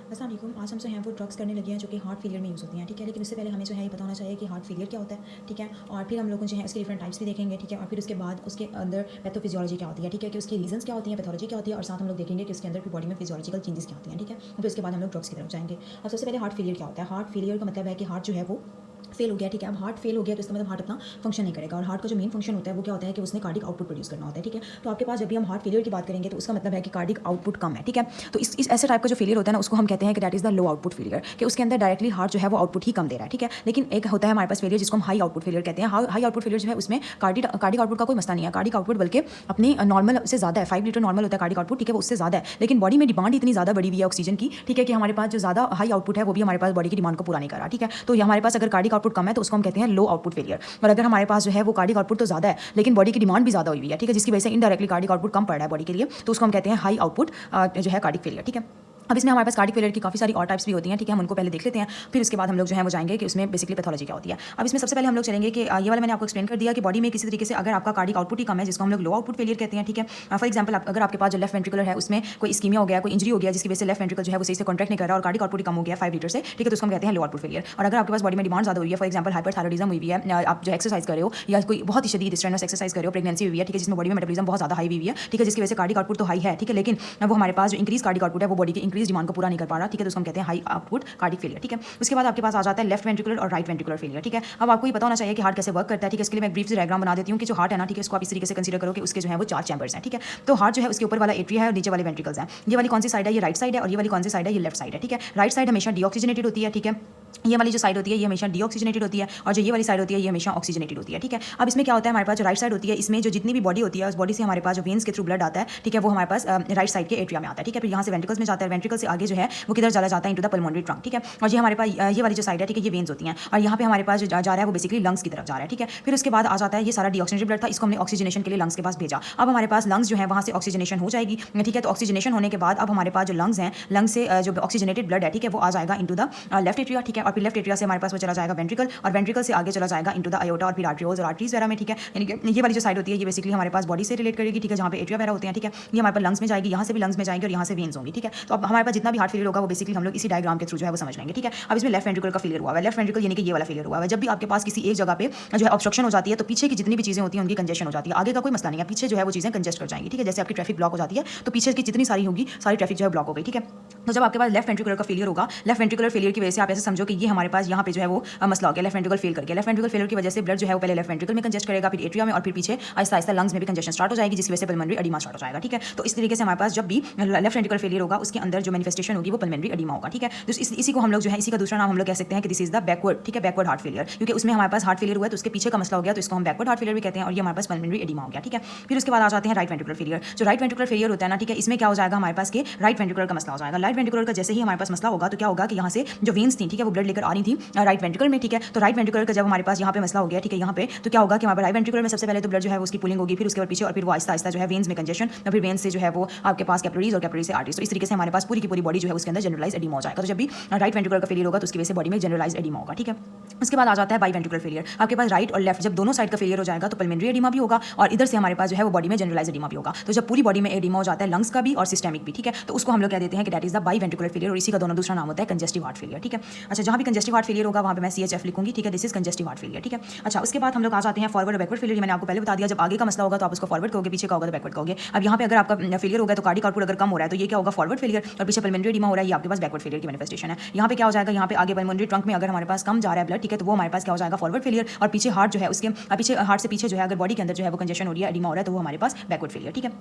अस्सलाम वालेकुम। आज हम जो हैं वो ड्रग्स करने लगे हैं जो कि हार्ट फेलियर में यूज़ होती हैं, ठीक है। लेकिन उससे पहले हमें जो है ये पता होना चाहिए कि हार्ट फेलियर क्या होता है, ठीक है। और फिर हम लोग जो है उसके डिफरेंट टाइप्स भी देखेंगे, ठीक है। और फिर उसके बाद उसके अंदर पैथोफिजियोलॉजी क्या होती है, ठीक है, कि उसकी रीजंस क्या होती हैं, पैथोलॉजी क्या होती है, और साथ हम लोग देखेंगे कि उसके अंदर फिर बॉडी में फिजियोलॉजिकल चेंजेस क्या होती हैं, ठीक है। फिर उसके बाद हम लोग ड्रग्स की तरफ जाएंगे। अब सबसे पहले हार्ट फेलियर क्या होता है। हार्ट फेलियर का मतलब है कि हार्ट जो है वो फेल हो गया, ठीक है। अब हार्ट फेल हो गया तो इसका मतलब हार्ट अपना फंक्शन नहीं करेगा। और हार्ट का जो मेन फंक्शन होता है वो क्या होता है कि उसने कार्डिक आउटपुट प्रोड्यूस करना होता है, ठीक है। तो आपके पास जब भी हम हार्ट फेलियर की बात करेंगे तो उसका मतलब है कि कार्डिक आउटपुट कम है, ठीक है। तो इस ऐसे टाइप का जो फेलियर होता है ना उसको हम कहते हैं कि that is the low output failure, कि उसके अंदर डायरेक्टली हार्ट जो है वो आउटपुट ही कम दे रहा है, ठीक है। लेकिन एक होता है हमारे पास फेलियर जिसको हम हाई आउटपुट फेलियर कहते हैं। हाई आउटपुट फेलियर जो है उसमें कार्डिक आउटपुट का कोई मसला नहीं है। कार्डिक आउटपुट बल्कि अपनी नॉर्मल से ज़्यादा है, 5 लीटर नॉर्मल होता है कार्डिक आउटपुट, ठीक है, वो उससे ज़्यादा है। लेकिन बॉडी में डिमांड इतनी ज़्यादा बढ़ी हुई है ऑक्सीजन की, ठीक है, कि हमारे पास जो ज़्यादा हाई आउटपुट है वो भी हमारे पास बॉडी की डिमांड को पूरा नहीं कर रहा, ठीक है। तो हमारे पास अगर कार्डिक आउटपुट कम है तो उसको हम कहते हैं लो आउटपुट फेलियर। और अगर हमारे पास जो है वो कार्डिक आउटपुट तो ज़्यादा है लेकिन बॉडी की डिमांड भी ज़्यादा हुई है, ठीक है, जिसकी वजह से इनडायरेक्टली कार्डिक आउटपुट कम पड़ रहा है बॉडी के लिए, तो उसको हम कहते हैं हाई आउटपुट जो है कार्डिक फेलियर, ठीक है। अब इसमें हमारे पास कार्डिक फेलियर की काफ़ी सारी और टाइप्स भी होती हैं, ठीक है। हम उनको पहले देख लेते हैं, फिर उसके बाद हम लोग जो है वो जाएंगे कि उसमें बेसिकली पैथोलॉजी क्या होती है। अब इसमें सबसे पहले हम लोग चलेंगे कि ये वाला मैंने आपको एक्सप्लेन कर दिया कि बॉडी में किसी तरीके से अगर आपका कार्डिक आउटपुट ही कम है जिसको हम लोग लो आउटपुट फेलियर कहते हैं, ठीक है। फॉर एग्जाम्पल अगर आपके पास जो लेफ्ट वेंट्रिकुलर है उसमें कोई इस्कीमिया हो गया, कोई इंजरी हो गया जिसकी वजह से लेफ्ट वेंट्रिकल जो है वो सही से कॉन्ट्रैक्ट नहीं कर रहा और कार्डिक आउटपुट कम हो गया 5 लीटर से, ठीक है, तो उसको हम कहते हैं लो आउटपुट फेलियर। और अगर आपके पास बॉडी में डिमांड ज़्यादा हुई है, फॉर एग्जाम्पल हाइपरथायरॉइडिज्म हुई है, आप जो एक्सरसाइज कर रहे हो या कोई बहुत ही शदीद स्ट्रेनस एक्सरसाइज कर रहे हो, प्रेगनेंसी हुई है, ठीक है, जिसमें बॉडी में मेटाबॉलिज्म बहुत ज़्यादा हाई हुई है, ठीक है, जिसकी वजह से कार्डिक आउटपुट तो हाई है, ठीक है, लेकिन वो हमारे पास जो इंक्रीज कार्डिक आउटपुट है वो बॉडी की इंक्रीज डिमांड को पूरा नहीं कर पा रहा, ठीक है, तो उसको हम कहते हैं हाई आउटपुट कार्डिक फेलियर, ठीक है। उसके बाद आपके पास आ जाता है लेफ्ट वेंट्रिकुलर और राइट वेंट्रिकुलर फेलियर, ठीक है। अब आपको ये पता होना चाहिए कि हार्ट कैसे वर्क करता है, ठीक है। इसके लिए मैं ब्रीफ से डायग्राम बना देती हूँ कि जो हार्ट है ना, ठीक है, इसको आप इस तरीके से कंसीडर करो कि उसके जो है वो 4 चैम्बर्स हैं, ठीक है। तो हार्ट जो है उसके ऊपर वाला एट्रिया है और नीचे वाले वेंट्रिकल्स हैं। ये वाली कौन सी साइड है, ये राइट साइड है, और ये वाली कौन सी साइड है, ये लेफ्ट साइड है, ठीक है। राइट साइड हमेशा डीऑक्सीजनेटेड होती है, ठीक है। ये वाली जो साइड होती है ये हमेशा डीऑक्सीजनेटेड होती है और जो ये वाली साइड होती है ये हमेशा ऑक्सीजनेटेड होती है, ठीक है। अब इसमें क्या होता है, हमारे पास जो राइट साइड होती है इसमें जो जितनी भी बॉडी होती है उस बॉडी से हमारे पास जो वेन्स के थ्रू ब्लड आता है, ठीक है, वो हमारे पास राइट साइड के एट्रिया में आता है, ठीक है। फिर यहाँ से वेंट्रिकल्स में जाता है, वेंट्रिकल से आगे जो है वो किधर चला जाता है, इनटू द पल्मोनरी ट्रंक, ठीक है। और ये हमारे पास ये वाली जो साइड है, ठीक है, ये वेन्स होती हैं और यहाँ पे हमारे पास जो जा रहा है वो बेसिकली लंग्स की तरफ जा रहा है, ठीक है। फिर उसके बाद आ जाता है ये सारा डीऑक्सीजनेटेड ब्लड था, इसको हमने ऑक्सीजनेशन के लिए लंग्स के पास भेजा। अब हमारे पास लंग्स जो है वहाँ से ऑक्सीजनेशन हो जाएगी, ठीक है। तो ऑक्सीजनेशन होने के बाद अब हमारे पास जो लंग्स हैं, लंग्स से जो ऑक्सीजनेटेड ब्लड है, ठीक है, वो आ जाएगा इनटू द लेफ्ट एट्रिया, ठीक है। और फिर लेफ्ट एट्रिया से हमारे पास वो चला जाएगा वेंट्रिकल और वेंट्रिकल से आगे चला जाएगा इनटू द आयोटा और फिर आर्टरियोल्स और आर्टरीज वगैरह में, ठीक है। यानी कि ये वाली जो साइड होती है ये बेसिकली हमारे पास बॉडी से रिलेट करेगी, ठीक है, जहाँ पे एट्रिया वगैरह होते हैं, ठीक है। ये हमारे पास लंग्स में जाएगी, यहाँ से भी लंग्स में जाएंगे और यहाँ से वेन्स होंगी, ठीक है। तो अब हमारे पास जितना भी हार्ट फेलियर होगा वो बेसिकली हम लोग इसी डायग्राम के थ्रू जो है वो समझ लेंगे, ठीक है। अब इसमें लेफ्ट वेंट्रिकल का फेलियर हुआ है, लेफ्ट वेंट्रिकल यानी कि ये वाला फेलियर हुआ है। जब भी आपके पास किसी एक जगह पे जो है ऑब्स्ट्रक्शन हो जाती है तो पीछे की जितनी भी चीजें होती हैं उनकी कंजेशन हो जाती है, आगे का कोई मसला नहीं है, पीछे जो है वो चीजें कंजेस्ट कर जाएंगी, ठीक है। जैसे आपकी ट्रैफिक ब्लॉक हो जाती है तो पीछे की जितनी सारी होगी सारी ट्रैफिक जो है ब्लॉक हो गई, ठीक है। तो जब आपके पास लेफ्ट वेंट्रिकुलर का फेलियर होगा, लेफ्ट वेंट्रिकुलर फेलियर की वजह से आप ऐसे समझो कि ये हमारे पास यहाँ पे जो है वो मसला हो गया, लेफ्ट वेंट्रिकल फेल कर गया। लेफ्ट वेंट्रिकल फेलियर की वजह से ब्लड जो है वो पहले लेफ्ट वेंट्रिकल में कंजेस्ट करेगा, फिर एट्रिया में और फिर पीछे आहिस्ता आहिस्ता लंग्स में भी कंजेशन स्टार्ट हो जाएगी, जिसकी वजह से पल्मोनरी एडिमा स्टार्ट हो जाएगा, ठीक है। तो इस तरीके से हमारे पास जब भी लेफ्ट वेंट्रिकल फेलियर होगा उसके अंदर जो मैनिफेस्टेशन होगी वो पल्मोनरी एडिमा होगा, ठीक है। तो इसी को हम लोग जो है इसी का दूसरा नाम हम लोग कह सकते हैं कि दिस इज द बैकवर्ड, ठीक है, बैकवर्ड हार्ट फेलियर, क्योंकि उसमें हमारे पास हार्ट फेलियर हुआ है तो उसके पीछे का मसला हो गया तो इसको हम बैकवर्ड हार्ट फेलियर भी कहते हैं और ये हमारे पास पल्मोनरी एडिमा हो गया, ठीक है। फिर उसके बाद आ जाते हैं राइट वेंट्रिकुलर फेलियर। जो राइट वेंट्रिकुलर फेलियर होता है ना, ठीक है, इसमें क्या हो जाएगा हमारे पास के राइट वेंट्रिकुलर का मसला हो जाएगा। राइट वेंट्रिकुलर का जैसे ही हमारे पास मसला होगा तो क्या होगा कि यहाँ से जो वेन्स थी, ठीक है, वो ब्लड लेकर आ रही थी राइट वेंट्रिकल में, ठीक है। तो राइट वेंट्रिकुलर का जब हमारे पास यहाँ पे मसला हो गया, ठीक है, यहाँ पे तो क्या होगा कि हमारे राइट वेंट्रिकुलर में सबसे पहले तो ब्लड जो है उसकी पुलिंग होगी, फिर उसके बाद पीछे और फिर वो आहिस्ता आहिस्ता जो है वेन्स में कंजेशन और फिर वेन्स से जो है वो आपके पास कैपिलरीज और कैपिलरी से आर्टरीज, तो इस तरीके से हमारे पास पूरी की पूरी बॉडी जो है उसके अंदर जनरलाइज एडिमा हो जाएगा। तो जब भी राइट वेंट्रिकुलर का फेलियर होगा तो उसकी वजह से बॉडी में जनरलाइज एडिमा होगा, ठीक है। उसके बाद आ जाता है बाई वेंट्रिकुलर फेलियर। आपके पास राइट और लेफ्ट जब दोनों साइड का फेलियर हो जाएगा तो पल्मोनरी एडिमा भी होगा और इधर से हमारे पास जो है वो बॉडी में जनरलाइज एडिमा भी होगा। तो जब पूरी बॉडी में एडिमा हो जाता है लंग्स का भी और सिस्टेमिक भी, ठीक है, तो उसको हम लोग कह देते हैं कि that is the by ventricular failure और इसी का दोनों दूसरा नाम होता है कंजेस्टिव हार्ट फेलियर, ठीक है। अच्छा, जहाँ भी कंजेस्टिव हार्ट फेलियर होगा वहाँ पे मैं CHF लिखूंगी, ठीक है, this is congestive heart failure, ठीक है। अच्छा, उसके बाद हम लोग आ जाते हैं फॉरवर्ड और बैकवर्ड फेलियर। मैंने आपको पहले बता दिया जब आगे का मसला होगा तो आप उसको फॉरवर्ड कहोगे, पीछे का होगा तो बैकवर्ड कहोगे। अब यहाँ पे अगर आपका फेलियर होगा तो कार्डिक आउटपुट अगर कम हो रहा है तो ये क्या होगा, फॉरवर्ड फेलियर, और पीछे पल्मोनरी एडिमा हो रहा है, ये आपके पास बैकवर्ड फेलियर की मैनिफेस्टेशन है। यहाँ पे क्या हो जाएगा, यहाँ पे आगे पल्मोनरी ट्रंक में अगर हमारे पास कम जा रहा है ब्लड, ठीक है, तो वो हमारे पास क्या हो जाएगा फॉरवर्ड फेलियर, और पीछे हार्ट जो है उसके पीछे हार्ट से पीछे जो है अगर बॉडी के अंदर जो है वो कंजेशन हो रही है, एडिमा हो रहा है, तो वो हमारे पास बैकवर्ड फेलियर, ठीक है।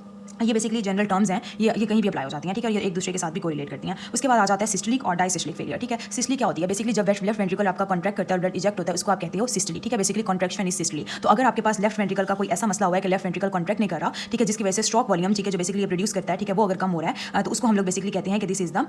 ये बेसिकली जनरल टर्म्स हैं, ये कहीं भी अप्लाई हो जाती हैं, ठीक है, ये एक दूसरे के साथ भी कोरिलेट करती हैं। उसके बाद आ जाता है सिस्टोलिक और डायसिस्टोलिक फेलियर, ठीक है। सिस्टोली क्या होती है, बेसिकली जब लेफ्ट वेंट्रिकल आपका कॉन्ट्रैक्ट करता है, ब्लड इजेक्ट होता है, उसको आप कहते हो सिस्टोली, ठीक है। Basically contraction is systole. तो अगर आपके पास लेफ्ट वेंट्रिकल का कोई ऐसा मसला हुआ है कि लेफ्ट वेंट्रिकल कॉन्ट्रैक्ट नहीं कर रहा, ठीक है, जिसकी वजह से स्ट्रोक वॉल्यूम, ठीक है, जो बेसिकली प्रोड्यूस करता है, ठीक है, वो अगर कम हो रहा है तो उसको हम लोग बेसिकली कहते हैं कि this is the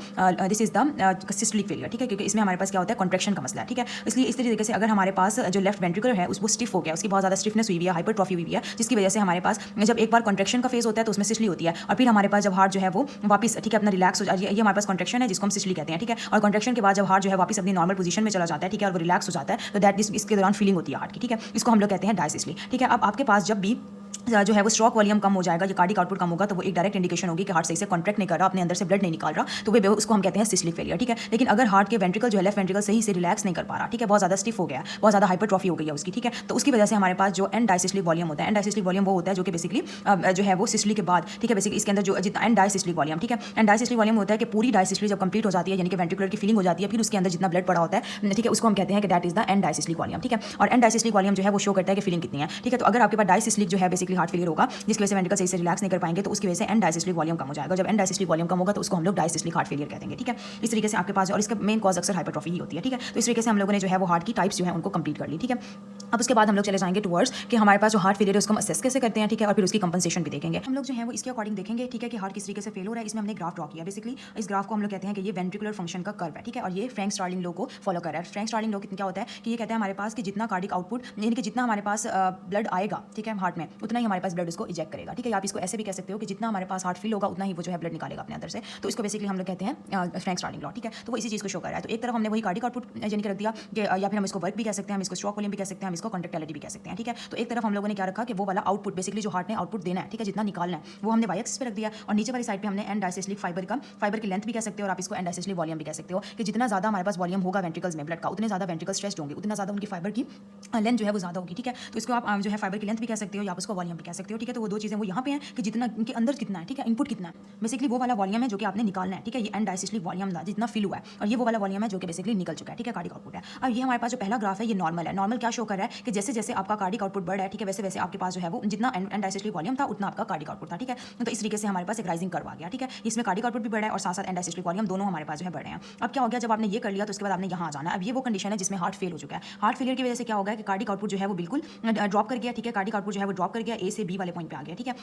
systolic failure, ठीक है, क्योंकि इसमें हमारे पास क्या होता है कॉन्ट्रैक्शन का मसला है, ठीक है। इसलिए इस तरीके से अगर हमारे पास जो लेफ्ट वेंट्रिकल है उसको स्टिफ हो गया, उसकी बहुत ज़्यादा स्टिफनेस हुई है, हाइपरट्रॉफी हुई है, जिसकी वजह से हमारे पास जब एक बार कॉन्ट्रैक्शन का फेज होता है तो उसमें सिस्टोली होती है और फिर हमारे पास जब हार्ट जो है वो वापस, ठीक है, अपना रिलैक्स हो जाए, ये हमारे पास कॉन्ट्रैक्शन है जिसको हम सिस्टोली कहते हैं, ठीक है। और कॉन्ट्रैक्शन के बाद जब हार्ट जो है वापस अपनी नॉर्मल पोजीशन में चला जाता है, ठीक है, और वो रिलैक्स हो जाता है तो दैट इसके दौरान फीलिंग होती है हार्ट की, ठीक है, इसको हम लोग कहते हैं डायसिस्टोली, ठीक है। अब आपके पास जब भी जो है वो स्ट्रोक वॉल्यूम कम हो जाएगा, या कार्डिक आउटपुट कम होगा, तो वो एक डायरेक्ट इंडिकेशन होगी कि हार्ट सही से कॉन्ट्रैक्ट नहीं कर रहा, अपने अंदर से ब्लड नहीं निकाल रहा, तो वो उसको हम कहते हैं सिस्टोलिक फेलियर, ठीक है। लेकिन अगर हार्ट के वेंट्रिकल जो है लेफ्ट वेंट्रिकल सही से रिलैक्स नहीं कर पा रहा, ठीक है, बहुत ज़्यादा स्टिफ हो गया, बहुत ज़्यादा हाइपरट्रॉफी हो गई है उसकी, ठीक है, तो उसकी वजह से हमारे पास जो एंड डायसिस्टोलिक वॉल्यूम होता है, एंड डायसिस्टोलिक वॉल्यूम वो होता है जो कि बेसिकली जो है वो सिस्टोली के बाद, ठीक है, बेसिकली इसके अंदर जो जितना एंड डायसिस्टोलिक वॉल्यूम, ठीक है, एंड डायसिस्टोलिक वॉल्यूम होता है कि पूरी डायसिस्टोली जब कंप्लीट हो जाती है, यानी कि वेंट्रिकुलर की फीलिंग हो जाती है, फिर उसके अंदर जितना ब्लड पड़ा होता है, ठीक है, उसको हम कहते हैं कि that is the end diastolic volume, ठीक है। और एंड डायसिस्टोलिक वॉल्यूम जो है वो शो करता है कि फीलिंग कितनी है, ठीक है। तो अगर आपके पास डायसिस्टोलिक जो है बेसिकली हार्ट फेलियर होगा, जिसकी वजह से वेंट्रिकल सही से रिलैक्स नहीं कर पाएंगे, तो उसकी वजह से एंड डायसिस्टोलिक वॉल्यूम कम हो जाएगा। जब एंड डायसिस्टोलिक वॉल्यूम कम होगा तो उसको हम लोग डायसिस्टोलिक हार्ट फेलियर कहते हैं, ठीक है। इस तरीके से आपके पास, और इसका मेन कॉज अक्सर हाइपरट्रॉफी ही होती है, ठीक है। तो इस तरीके से हम लोगों ने जो है वो हार्ट की टाइप्स जो है उनको कंप्लीट कर ली, ठीक है। अब उसके बाद हम लोग चले जाएंगे टुवर्ड्स कि हमारे पास जो हार्ट फेलियर है उसको हम असेस कैसे करते हैं, ठीक है, और फिर उसकी कंपनसेशन भी देखेंगे हम लोग जो है वो इसके अकॉर्डिंग देखेंगे, ठीक है, कि हार्ट किस तरीके से फेल हो रहा है। इसमें हमने ग्राफ ड्रॉ किया, बेसिकली इस ग्राफ को हम लोग कहते हैं कि ये वेंट्रिकुलर फंक्शन का कर्व है, ठीक है, और ये फ्रैंक स्टार्लिंग लॉ को फॉलो कर रहा है। फ्रैंक स्टार्लिंग लॉ क्या होता है कि ये कहते हैं हमारे पास कि जितना कार्डिक आउटपुट, यानी कि जितना हमारे पास ब्लड आएगा, ठीक है, हार्ट में, उतना ही हमारे पास ब्लड उसको इजेक्ट करेगा, ठीक है। आप इसको ऐसे भी कह सकते हो कि जितना हमारे पास हार्ट फिल होगा उतना ही वो जो है ब्लड निकालेगा अपने अंदर से, तो इसको बेसिकली हम लोग कहते हैं फ्रैंक स्टार्लिंग लॉ, ठीक है। तो वो इसी चीज़ को शो कर रहा है। तो एक तरफ हमने वही कार्डिक आउटपुट यानी कि रख दिया कि, या फिर हम इसको वर्क भी कह सकते हैं, हम इसको स्ट्रोक वॉल्यूम भी कह सकते हैं, हम इसको कंडक्टिविटी भी कह सकते हैं, ठीक है। तो एक तरफ हम लोगों ने क्या रखा कि वो वाला आउटपुट बेसिकली जो हार्ट ने आउटपुट देना है, ठीक है, जितना निकालना है वो हमने वाई एक्सिस पे रख दिया, और नीचे वाली साइड पे हमने एंड डायसिस्टोलिक फाइबर की लेंथ भी कह सकते हो, और आप इसको एंड डायसिस्टोलिक वॉल्यूम भी कह सकते हो कि जितना ज़्यादा हमारे पास वॉल्यूम होगा वेंट्रिकल्स में ब्लड का, उतने ज़्यादा वेंट्रिकल स्ट्रेच्ड होंगे, उतना ज़्यादा उनकी फाइबर की लेंथ जो है वो ज़्यादा होगी, ठीक है। तो इसको आप जो है फाइबर की लेंथ भी कह सकते हो, या आप उसको वॉल्यूम भी कह सकते हो, ठीक है। तो वो दो चीज़ें वो यहाँ पे हैं कि जितना इनके अंदर कितना है, ठीक है, इनपुट कितना है, बेसिकली वो वाला वॉल्यूम है जो कि आपने निकालना है, ठीक है। ये एंड डायसिस्टोलिक वॉल्यूम था जितना फिल हुआ है, और ये वो वाला वॉल्यूम है जो कि बेसिकली निकल चुका है, ठीक है, कार्डिक आउटपुट है। अब ये हमारे पास जो पहला ग्राफ है ये नॉर्मल है। नॉर्मल क्या शो कर रहा है कि जैसे जैसे आपका कार्डिक आउटपुट बढ़ रहा है, ठीक है, वैसे वैसे आपके पास जो है वो जितना एंड डायसिस्टोलिक वॉल्यूम था उतना आपका कार्डिक आउटपुट था, ठीक है। तो इस तरीके से हमारे पास एक राइजिंग कर्व आ गया, ठीक है। इसमें कार्डिक आउटपुट भी बढ़ा है और साथ साथ एंड डायसिस्टोलिक वॉल्यूम दोनों हमारे पास जो है बढ़ रहे हैं। अब क्या हो गया, जब आपने ये कर लिया तो उसके बाद आपने यहाँ आ जाना है। अब ये वो कंडीशन है जिसमें हार्ट फेल हो चुका है। हार्ट फेलियर की वजह से क्या होगा कि कार्डिक आउटपुट जो है वो बिल्कुल ड्रॉप कर गया, ठीक है। कार्डिक आउटपुट जो है वो ड्रॉप कर गया, ए से बी वाले पॉइंट पे आ गया, ठीक है।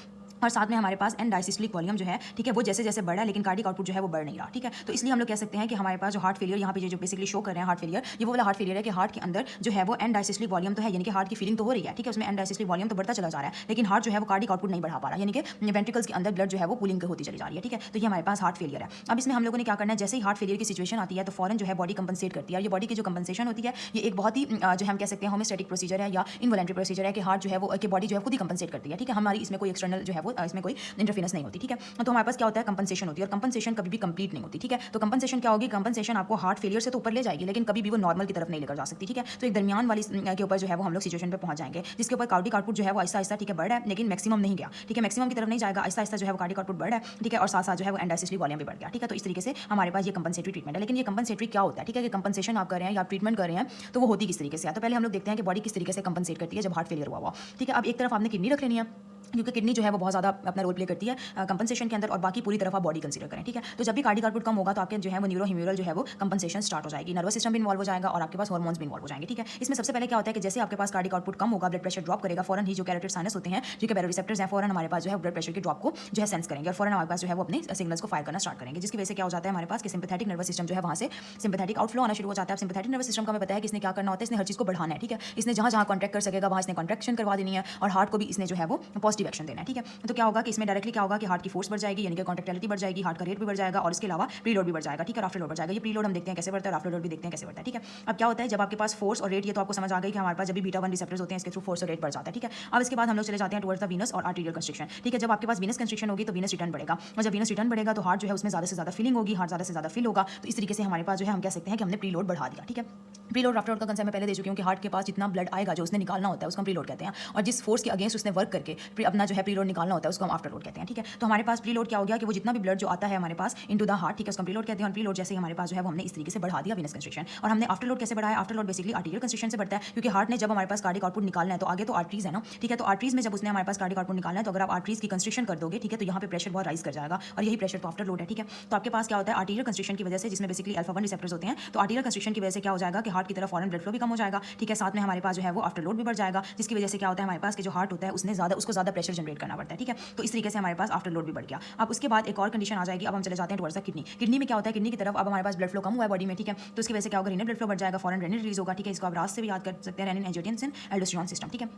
और साथ में हमारे पास एंड डायसिस्टोलिक वॉल्यूम जो है, ठीक है, वो जैसे जैसे बढ़ा है, लेकिन कार्डिक आउटपुट जो है वो बढ़ नहीं रहा, ठीक है। तो इसलिए हम लोग कह सकते हैं कि हमारे पास जो हार्ट फेलियर यहाँ पे जो बेसिकली शो कर रहे हैं हार्ट फेलियर, ये वो वाला हार्ट फेलियर है कि हार्ट के अंदर जो है वो एंड डायसिस्टोलिक वॉल्यूम तो है, यानी कि हार्ट की फीलिंग तो हो रही है, ठीक है, उसमें एंड डायसिस्टोलिक वॉल्यूम तो बढ़ता चला जा रहा है, लेकिन हार्ट जो है वो कार्डिक आउटपुट नहीं बढ़ा पा रहा, यानी कि वेंट्रिकल्स के अंदर ब्लड जो है वो पुलिंग होती चली जा रही है, ठीक है। तो ये हमारे पास हार्ट फेलियर है। अब इसमें हम लोगों ने क्या करना है, जैसे ही हार्ट फेलियर की सिचुएशन आती है तो फौरन जो है बॉडी कंपनसेट करती है। और ये बॉडी की जो कंपनसेशन होती है ये एक बहुत ही जो हम कह सकते हैं होमियोस्टैटिक प्रोसीजर है या इनवॉलंटरी प्रोसीजर है कि हार्ट जो है वो कि बॉडी जो है खुद ही कंपनसेट करती है, ठीक है। हमारी इसमें कोई एक्सटर्नल जो है वो इसमें कोई इंटरफेरेंस नहीं होती, ठीक है। तो हमारे पास क्या होता है, कंपनसेशन होती है, और कंपनसेशन कभी भी कंप्लीट नहीं होती, ठीक है। तो कंपनसेशन क्या होगी, कंपनसेशन आपको हार्ट फेलियर से तो ऊपर ले जाएगी, लेकिन कभी भी वो नॉर्मल की तरफ नहीं लेकर जा सकती, ठीक है। तो एक दरमियान वाली के ऊपर जो है वो हम लोग सिचुएशन पे पहुंच जाएंगे, जिसके ऊपर कार्डिक आउटपुट जो है वो आहिस्ता आहिस्ता, ठीक है, बढ़ रहा है, लेकिन मैक्सिमम नहीं गया, ठीक है, मैक्सिमम की तरफ नहीं जाएगा, आहिस्ता आहिस्ता जो है वो कार्डिक आउटपुट बढ़ रहा है, ठीक है, और साथ साथ जो है वो एंड डायसिस्टोलिक वॉल्यूम भी बढ़ गया, ठीक है। तो इस तरीके से हमारे पास ये कंपनसेटरी ट्रीटमेंट है। लेकिन ये कंपनसेटरी क्या होता है, ठीक है, कि कंपनसेशन आप कर रहे हैं या ट्रीटमेंट कर रहे हैं तो वो होती किस तरीके से है। तो पहले हम लोग देखते हैं कि बॉडी किस तरीके से कंपनसेट करती है जब हार्ट फेलियर हुआ, ठीक है। अब एक तरफ आपने किडनी रख लेनी है, क्योंकि किडनी जो है वो बहुत ज़्यादा अपना रोल प्ले करती है कंपनसेशन के अंदर, और बाकी पूरी तरफ आप बॉडी कंसीडर करें, ठीक है। तो जब भी कार्डिक आउटपुट कम होगा तो आपके जो है वो न्यूरोह्यूमरल जो है वो कंपनसेशन स्टार्ट हो जाएगी, नर्वस सिस्टम भी इन्वॉल्व हो जाएगा और आपके पास हार्मोन्स भी इन्वॉल्व हो जाएंगे, ठीक है। इसमें सबसे पहले क्या होता है कि जैसे आपके पास कार्डिक आउटपुट कम होगा, ब्लड प्रेशर ड्रॉप करेगा, फौरन ही जो कैरोटिड साइनस होते हैं, जो कि बैरोरिसेप्टर्स हैं, फौरन हमारे पास जो है ब्लड प्रेशर के ड्रॉप को जो है सेंस करेंगे, और फौरन हमारे पास जो है वो अपने सिग्नल्स को फायर करना स्टार्ट करेंगे, जिसकी वजह से क्या हो जाता है हमारे पास कि सिंपैथेटिक नर्वस सिस्टम जो है वहाँ से सिंपैथेटिक आउटफ्लो आना शुरू हो जाता है। सिंपैथेटिक नर्वस सिस्टम का हमें पता है कि इसने क्या करना होता है, इसने हर चीज़ को बढ़ाना है, ठीक है। इसने जहाँ जहाँ कॉन्ट्रैक्ट कर सकेगा वहाँ इसने कॉन्ट्रैक्शन करवा देनी है, और हार्ट को भी इसने जो है वो पॉजिटिव एक्शन देना है, ठीक है। तो क्या होगा कि इसमें डायरेक्टली क्या होगा कि हार्ट की फोर्स बढ़ जाएगी, यानी कि कॉन्ट्रैक्टिलिटी बढ़ जाएगी, हार्ट का रेट भी बढ़ जाएगा, और इसके अलावा प्रीलोड भी बढ़ जाएगा, ठीक है, आफ्टर लोड बढ़ जाएगा। ये प्रीलोड हम देखते हैं कैसे बढ़ता है और आफ्टर लोड भी देखते हैं कैसे बढ़ता है, ठीक है। अब क्या होता है जब आपके पास फोर्स और रेट, ये तो आपको समझ आ गई कि हमारे पास जब भी बीटा 1 रिसेप्टर्स होते हैं इसके थ्रू फोर्स और रेट बढ़ जाता है, ठीक है। अब इसके बाद हम लोग चले जाते हैं टुवर्ड्स द वीनस और आर्टेरियल कंस्ट्रिक्शन, ठीक है। जब आपके पास वीनस कंस्ट्रिक्शन होगी तो वीनस रिटर्न बढ़ेगा, और जब वीनस रिटर्न बढ़ेगा तो हार्ट जो है उसमें ज़्यादा से ज़्यादा फीलिंग होगी, हार्ट ज़्यादा से ज़्यादा फील होगा। तो इस तरीके से हमारे पास जो है हम कह सकते हैं कि हमने प्रीलोड बढ़ा दिया, ठीक है। प्रीलोड आफ्टर लोड का कंसेप्ट मैं पहले दे चुकी हूँ कि हार्ट के पास जितना ब्लड आएगा जो उसने निकालना होता है उसको हम प्रीलोड कहते हैं, और जिस फोर्स के अगेंस्ट उसने वर्क करके अपना जो है प्रीलोड निकालना होता है उसको हम आफ्टर लोड कहते हैं, ठीक है। तो हमारे पास प्रीलोड क्या हो गया कि वो जितना भी ब्लड जो आता है हमारे पास इनटू द हार्ट, ठीक है, उसको हम प्रीलोड कहते हैं। और प्रीलोड जैसे ही हमारे पास जो है वो हमने इस तरीके से बढ़ा दिया वीनस कंस्ट्रिक्शन। और हमने आफ्टर लोड कैसे बढ़ाया, after load basically arterial constriction से बढ़ता है, क्योंकि हार्ट ने जब हमारे पास कार्डिक आउटपुट निकालना है तो आगे तो आर्टरीज है ना, ठीक है। तो आर्टरीज में जब उसने हमारे पास कार्डिक आउटपुट निकालना है तो अगर आप आर्टरीज की कंस्ट्रिक्शन कर दोगे, ठीक है, तो यहाँ पे प्रेशर बहुत राइज कर जाएगा, और यही प्रेशर तो आफ्टर लोड है, ठीक है। तो आपके पास क्या होता है आर्टेरियल कंस्ट्रिक्शन की वजह से, जिसमें बेसिकली अल्फा 1 रिसेप्टर्स होते हैं, तो आर्टेरियल कंस्ट्रिक्शन की वजह से क्या हो जाएगा कि हार्ट की तरफ फॉरन ब्लड फ्लो भी कम हो जाएगा, ठीक है। साथ में हमारे पास जो है वो आफ्टर लोड भी बढ़ जाएगा, जिसकी वजह से क्या होता है हमारे पास कि जो हार्ट होता है उसने उसको ज़्यादा प्रेशर जनरेट करना पड़ता है, ठीक है। तो इस तरीके से हमारे पास आफ्टर लोड भी बढ़ गया। अब उसके बाद एक और कंडीशन आ जाएगी, अब हम चले जाते हैं टुवर्ड्स द किडनी। किडनी में क्या होता है, किडनी की तरफ अब हमारे पास ब्लड फ्लो कम हुआ है बॉडी में, ठीक है। तो इसकी वजह से क्या होगा, रीनल ब्लड फ्लो बढ़ जाएगा, फॉरन रेनिन रिलीज होगा, ठीक है। इसको आप रास से भी याद कर सकते हैं, रेनिन एंजियोटेंसिन एल्डोस्टेरोन सिस्टम, ठीक है।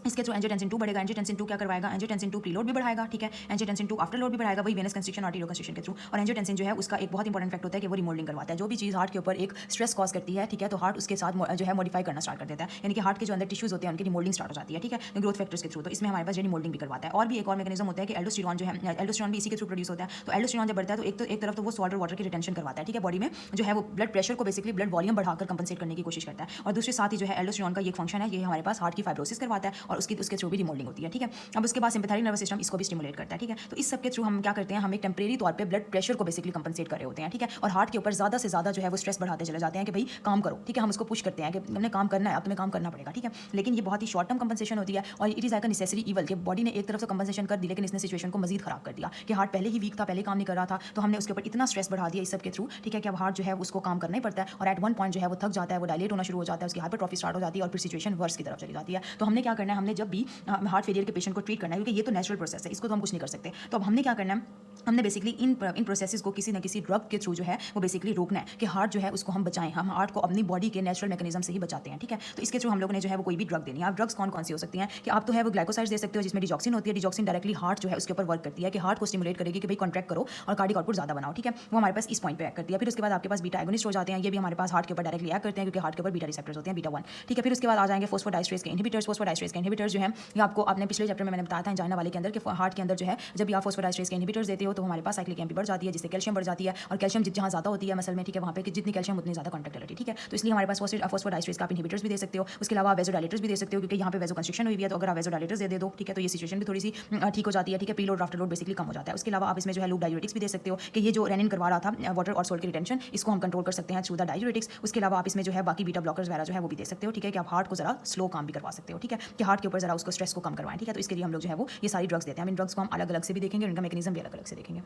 इसके थ्रू एंजियोटेंसिन 2 बढ़ेगा। एंजियोटेंसिन 2 क्या करवाएगा, एंजियोटेंसिन 2 प्रीलोड भी बढ़ाएगा, ठीक है। एंजियोटेंसिन 2 आफ्टर लोड भी बढ़ाएगा, वही वेनस कंस्ट्रिक्शन आर्टेरियो कंस्ट्रिक्शन के थ्रू। और एंजियोटेंसिन जो है उसका एक बहुत इंपॉर्टेंट फैक्ट होता है कि वो रिमोल्डिंग करवाता है। जो भी चीज़ हार्ट के ऊपर एक स्ट्रेस कॉज करती है, ठीक है, तो हार्ट उसके साथ जो है मॉडिफाई करना स्टार्ट कर देता है, यानी कि हार्ट के जो अंदर टिश्यूज होते हैं उनकी रिमोल्डिंग स्टार्ट हो जाती है, ठीक है, ग्रोथ फैक्टर्स के थ्रू। तो इसमें हमारे पास जो रिमोल्डिंग भी करवाता है। और भी एक और मैकेनिज्म होता है कि एल्डोस्टेरॉन जो है, एल्डोस्टेरॉन भी इसी के थ्रू प्रोड्यूस होता है। तो एल्डोस्टेरॉन जब बढ़ता है तो एक तरफ तो वो सॉल्ट और वाटर की रिटेंशन करवाता है, ठीक है, बॉडी में जो है वो ब्लड प्रेशर को बेसिकली ब्लड वॉल्यूम बढ़ाकर कंपनसेट करने की कोशिश करता है। और दूसरे साथ ही जो है एल्डोस्टेरॉन का ये फंक्शन है, ये हमारे पास हार्ट की फाइब्रोसिस करवाता है और उसके थ्रू भी रिमोल्डिंग होती है, ठीक है। अब उसके बाद सिम्पैथेटिक नर्वस सिस्टम इसको भी स्टिमुलेट करता है, ठीक है। तो इस सब के थ्रू हम क्या करते हैं, हम एक टेम्परेरी तौर पे ब्लड प्रेशर को बेसिकली कंपनसेट कर रहे होते हैं, ठीक है। और हार्ट के ऊपर ज़्यादा से ज़्यादा जो है वो स्ट्रेस बढ़ाते चले जाते हैं कि भाई काम करो, ठीक है, हम उसको पुश करते हैं कि हमने काम करना है, अब तुम्हें काम करना पड़ेगा, ठीक है। लेकिन ये बहुत ही शॉर्ट टर्म कंपनसेशन होती है और it is like a necessary evil कि बॉडी ने एक तरफ से कंपनसेशन कर दी, लेकिन इसने सिचुएशन को मजीद खराब कर दिया कि हार्ट पहले ही वीक था, पहले काम नहीं कर रहा था, तो हमने उसके ऊपर इतना स्ट्रेस बढ़ा दिया इस सब के थ्रू, ठीक है, कि अब हार्ट जो है उसको काम करना ही पड़ता है। और एट वन पॉइंट जो है वो थक जाता है, वो डायलेट होना शुरू हो जाता है, उसकी हाइपरट्रॉफी स्टार्ट हो जाती है और फिर सिचुएशन वर्स की तरफ चली जाती है। तो हमने क्या करना है, हमने जब भी हार्ट फेलियर के पेशेंट को ट्रीट करना है, क्योंकि ये तो नेचुरल प्रोसेस है, इसको तो हम कुछ नहीं कर सकते, तो अब हमने क्या करना है, हमने बेसिकली इन प्रोसेसेस को किसी न किसी ड्रग के थ्रू जो है वो बेसिकली रोकना है कि हार्ट जो है उसको हम बचाएं, हम हार्ट को अपनी बॉडी के नेचुरल मैकेनिज्म से ही बचाते हैं, ठीक है। तो इसके थ्रू हम लोगों ने जो है वो कोई भी ड्रग देनी है। आप ड्रग्स कौन कौन सी हो सकती हैं कि आप तो है वो ग्लाइकोसाइड्स दे सकते हो जिसमें डिजॉक्सिन होती है। डिजॉक्सिन डायरेक्टली हार्ट जो है उसके ऊपर वर्क करती है कि हार्ट को स्टिमुलेट करेगी कि भाई कॉन्ट्रैक्ट करो और कार्डिक आउटपुट ज़्यादा बनाओ, ठीक है, वो हमारे पास इस पॉइंट पे एक्ट करती है। फिर उसके बाद आपके पास बीटा एगोनिस्ट हो जाते हैं, ये भी हमारे पास हार्ट के ऊपर डायरेक्टली एक्ट करते हैं क्योंकि हार्ट के ऊपर बीटा रिसेप्टर्स होते हैं, बीटा 1, ठीक है। फिर उसके बाद आ जाएंगे फोस्फोडाइस्ट्रेस के इनहिबिटर्स। फोस्फोडाइस्ट्रेस के इनहिबिटर्स जो है ये आपको आपने पिछले चैप्टर में मैंने बताया था एंजाइना वाले के अंदर कि हार्ट के अंदर जो है जब भी आप फोस्फोडाइस्ट्रेस के इनहिबिटर्स देते हो तो हमारे पास साइक्लिक एमपी बढ़ जाती है, जिससे कैल्शियम बढ़ जाती है और कैल्शियम जहाँ ज़्यादा होती है मसल में, ठीक है, वहाँ पे जितनी कैल्शियम उतनी ज़्यादा कॉन्ट्रैक्टिलिटी, ठीक है। तो इसलिए हमारे पास फोस्फोडाइस्ट्रेस का आप इनहिबिटर्स भी दे सकते हो। उसके अलावा वेजोडाइलेटर्स भी दे सकते हो क्योंकि यहाँ पे वेजो कंस्ट्रिक्शन हुई है, तो अगर आप वेजोडाइलेटर्स दे दो, ठीक है, तो ये सिचुएशन भी थोड़ी सी ठीक हो जाती है, ठीक है, प्रीलोड आफ्टर लोड बेसिकली कम हो जाता है। उसके अलावा आप इसमें जो है लूप डायूरेटिक्स भी दे सकते हो कि ये जो रेनिन करवा रहा था वाटर और सोल्ट की रिटेंशन, इसको हम कंट्रोल कर सकते हैं थ्रू द डायूरेटिक्स। उसके अलावा आप इसमें जो है बाकी बीटा ब्लॉकर्स वगैरह जो है वो भी दे सकते हो, ठीक है, कि आप हार्ट को जरा स्लो काम भी करवा सकते हो, ठीक है, कि हार्ट के ऊपर जरा उसको स्ट्रेस को कम करवाएं, ठीक है। तो इसके लिए हम लोग जो है वो ये सारी ड्रग्स देते हैं। हम इन ड्रग्स को हम अलग अलग से भी देखेंगे और इनका मैकेनिज्म भी अलग अलग से देखेंगे।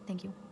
Thank you.